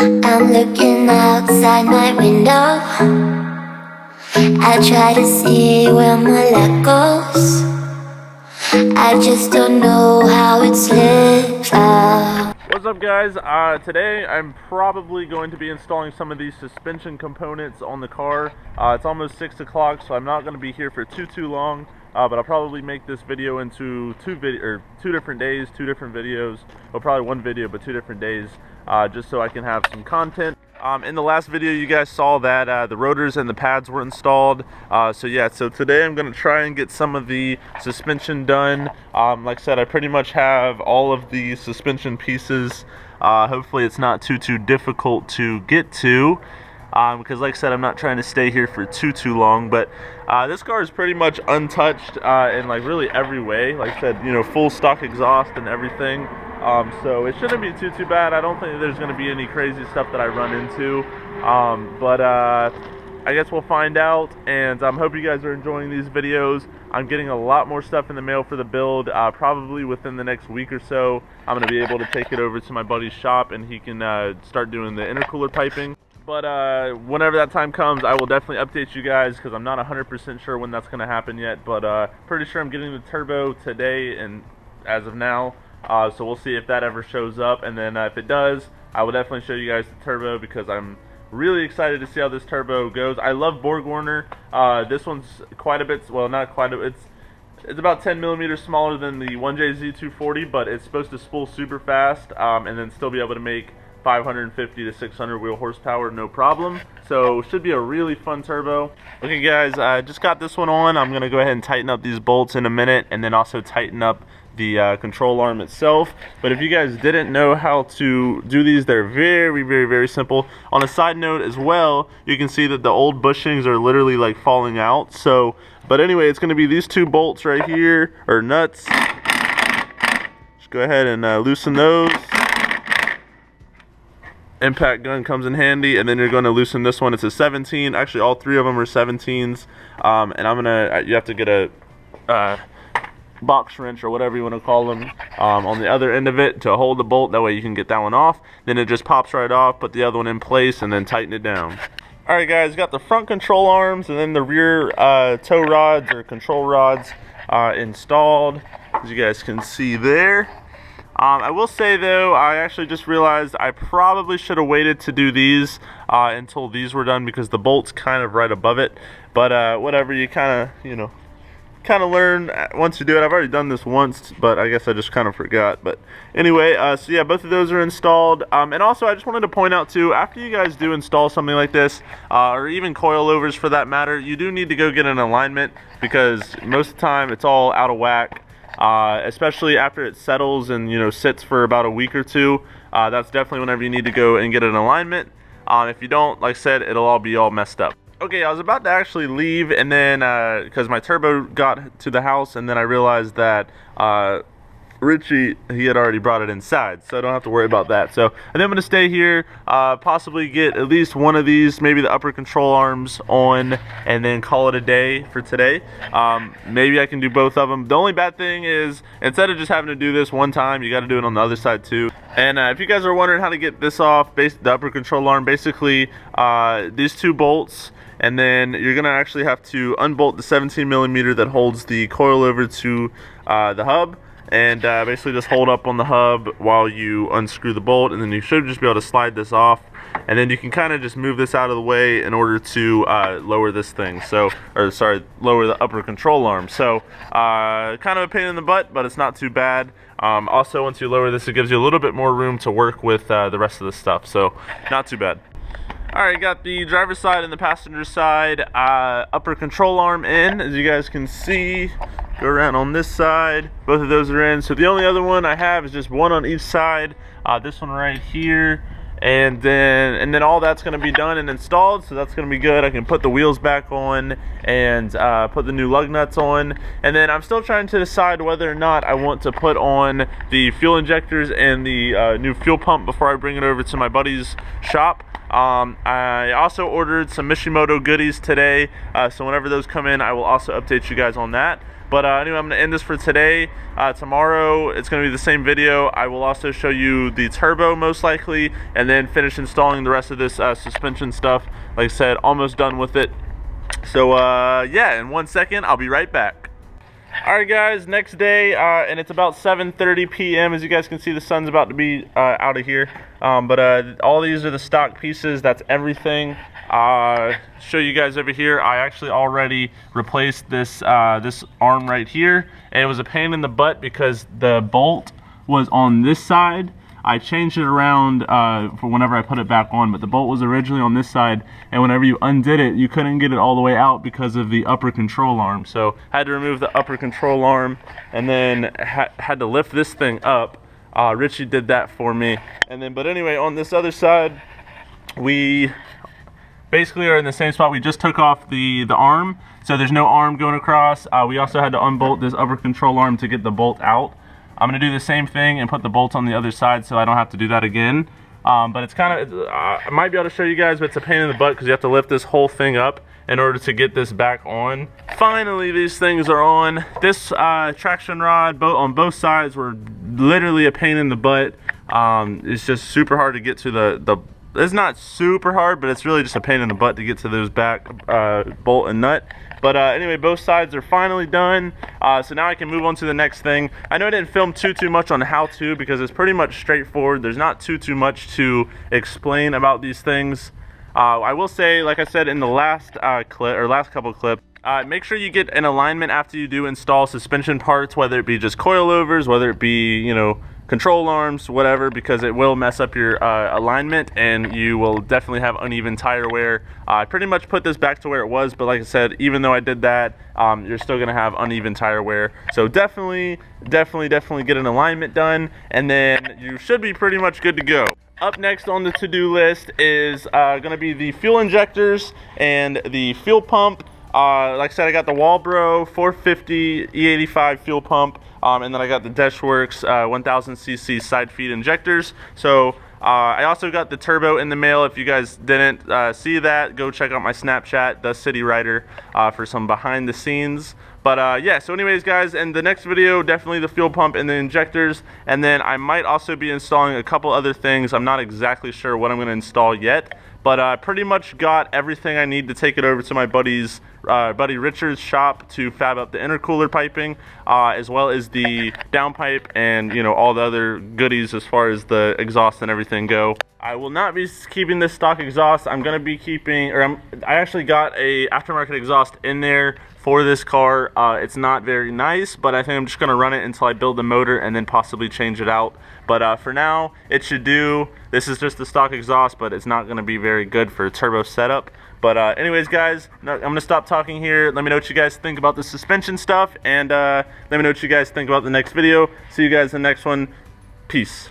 I'm looking outside my window. I try to see where my luck goes. I just don't know how it slips out. What's up, guys? Today I'm probably going to be installing some of these suspension components on the car. It's almost 6 o'clock, so I'm not going to be here for too long. But I'll probably make this video into two different days, two different videos. Well, probably one video, but 2 different days, just so I can have some content. In the last video, you guys saw that the rotors and the pads were installed. So today I'm going to try and get some of the suspension done. Like I said, I pretty much have all of the suspension pieces. Hopefully it's not too difficult to get to. Because like I said, I'm not trying to stay here for too long, but this car is pretty much untouched in like really every way. Like I said, you know, full stock exhaust and everything. So it shouldn't be too bad. I don't think there's going to be any crazy stuff that I run into. But I guess we'll find out, and I hope you guys are enjoying these videos. I'm getting a lot more stuff in the mail for the build. Probably within the next week or so, I'm going to be able to take it over to my buddy's shop, and he can start doing the intercooler piping. But whenever that time comes, I will definitely update you guys, because I'm not 100% sure when that's going to happen yet. But pretty sure I'm getting the turbo today, and as of now. So we'll see if that ever shows up, and then if it does, I will definitely show you guys the turbo, because I'm really excited to see how this turbo goes. I love BorgWarner. This one's quite a bit, well, not quite a bit. It's about 10 millimeters smaller than the 1JZ240, but it's supposed to spool super fast, and then still be able to make 550 to 600 wheel horsepower, no problem. So should be a really fun turbo. Okay guys, I just got this one on. I'm gonna go ahead and tighten up these bolts in a minute, and then also tighten up the control arm itself. But if you guys didn't know how to do these, they're very simple. On a side note as well, you can see that the old bushings are literally like falling out. So, but anyway, it's gonna be these 2 bolts right here, or nuts. Just go ahead and loosen those. Impact gun comes in handy, and then you're going to loosen this one. It's a 17. Actually, all 3 of them are 17s. And you have to get a box wrench or whatever you want to call them on the other end of it to hold the bolt. That way you can get that one off. Then it just pops right off. Put the other one in place and then tighten it down. All right, guys, got the front control arms and then the rear tow rods or control rods installed, as you guys can see there. I will say though, I actually just realized I probably should have waited to do these until these were done, because the bolt's kind of right above it. But whatever, you kind of learn once you do it. I've already done this once, but I guess I just kind of forgot. But anyway, so yeah, both of those are installed. And also, I just wanted to point out too, after you guys do install something like this, or even coilovers for that matter, you do need to go get an alignment, because most of the time it's all out of whack. Especially after it settles and, you know, sits for about a week or 2. That's definitely whenever you need to go and get an alignment. If you don't, like I said, it'll all be all messed up. Okay, I was about to actually leave, and then because my turbo got to the house, and then I realized that Richie, he had already brought it inside, so I don't have to worry about that. So I think I'm going to stay here, possibly get at least one of these, maybe the upper control arms on, and then call it a day for today. Maybe I can do both of them. The only bad thing is, instead of just having to do this one time, you got to do it on the other side too. And if you guys are wondering how to get this off, the upper control arm, basically these 2 bolts, and then you're going to actually have to unbolt the 17 millimeter that holds the coilover to the hub. And basically just hold up on the hub while you unscrew the bolt, and then you should just be able to slide this off, and then you can kind of just move this out of the way in order to lower this thing. So, or sorry, lower the upper control arm. So kind of a pain in the butt, but it's not too bad. Also, once you lower this, it gives you a little bit more room to work with the rest of the stuff, so not too bad. Alright, got the driver's side and the passenger side upper control arm in, as you guys can see. Go around on this side, both of those are in. So the only other one I have is just one on each side. This one right here, and then all that's going to be done and installed, so that's going to be good. I can put the wheels back on and put the new lug nuts on, and then I'm still trying to decide whether or not I want to put on the fuel injectors and the new fuel pump before I bring it over to my buddy's shop. I also ordered some Mishimoto goodies today, so whenever those come in, I will also update you guys on that. But anyway, I'm going to end this for today. Tomorrow, it's going to be the same video. I will also show you the turbo most likely, and then finish installing the rest of this suspension stuff. Like I said, almost done with it. So yeah, in 1 second, I'll be right back. Alright guys, next day, and it's about 7:30 p.m. As you guys can see, the sun's about to be out of here. But all these are the stock pieces. That's everything. Show you guys over here. I actually already replaced this this arm right here. And it was a pain in the butt because the bolt was on this side. I changed it around for whenever I put it back on, but the bolt was originally on this side, and whenever you undid it, you couldn't get it all the way out because of the upper control arm. So I had to remove the upper control arm, and then had to lift this thing up. Richie did that for me. And then, but anyway, on this other side, we basically are in the same spot. We just took off the arm, so there's no arm going across. We also had to unbolt this upper control arm to get the bolt out. I'm going to do the same thing and put the bolts on the other side so I don't have to do that again. But it's kind of, I might be able to show you guys, but it's a pain in the butt because you have to lift this whole thing up in order to get this back on. Finally, these things are on. This traction rod on both sides were literally a pain in the butt. It's just super hard to get to it's not super hard, but it's really just a pain in the butt to get to those back bolt and nut. But anyway, both sides are finally done. So now I can move on to the next thing. I know I didn't film too much on how to because it's pretty much straightforward. There's not too much to explain about these things. I will say, like I said in the last clip or last couple clips, make sure you get an alignment after you do install suspension parts, whether it be just coilovers, whether it be, you know, control arms, whatever, because it will mess up your alignment and you will definitely have uneven tire wear. I pretty much put this back to where it was, but like I said, even though I did that, you're still gonna have uneven tire wear. So definitely get an alignment done, and then you should be pretty much good to go. Up next on the to-do list is gonna be the fuel injectors and the fuel pump. Like I said, I got the Walbro 450 E85 fuel pump, and then I got the Deshworks 1000cc side feed injectors. So I also got the turbo in the mail. If you guys didn't see that, go check out my Snapchat, The City Rider, for some behind the scenes. But yeah, so anyways guys, in the next video, definitely the fuel pump and the injectors, and then I might also be installing a couple other things. I'm not exactly sure what I'm going to install yet, but I pretty much got everything I need to take it over to my buddy Richard's shop to fab up the intercooler piping, as well as the downpipe and, you know, all the other goodies as far as the exhaust and everything go. I will not be keeping this stock exhaust. I'm going to be keeping, I actually got a aftermarket exhaust in there for this car. It's not very nice, but I think I'm just going to run it until I build the motor and then possibly change it out. But for now, it should do. This is just the stock exhaust, but it's not going to be very good for a turbo setup. But anyways, guys, I'm going to stop talking here. Let me know what you guys think about the suspension stuff, and let me know what you guys think about the next video. See you guys in the next one. Peace.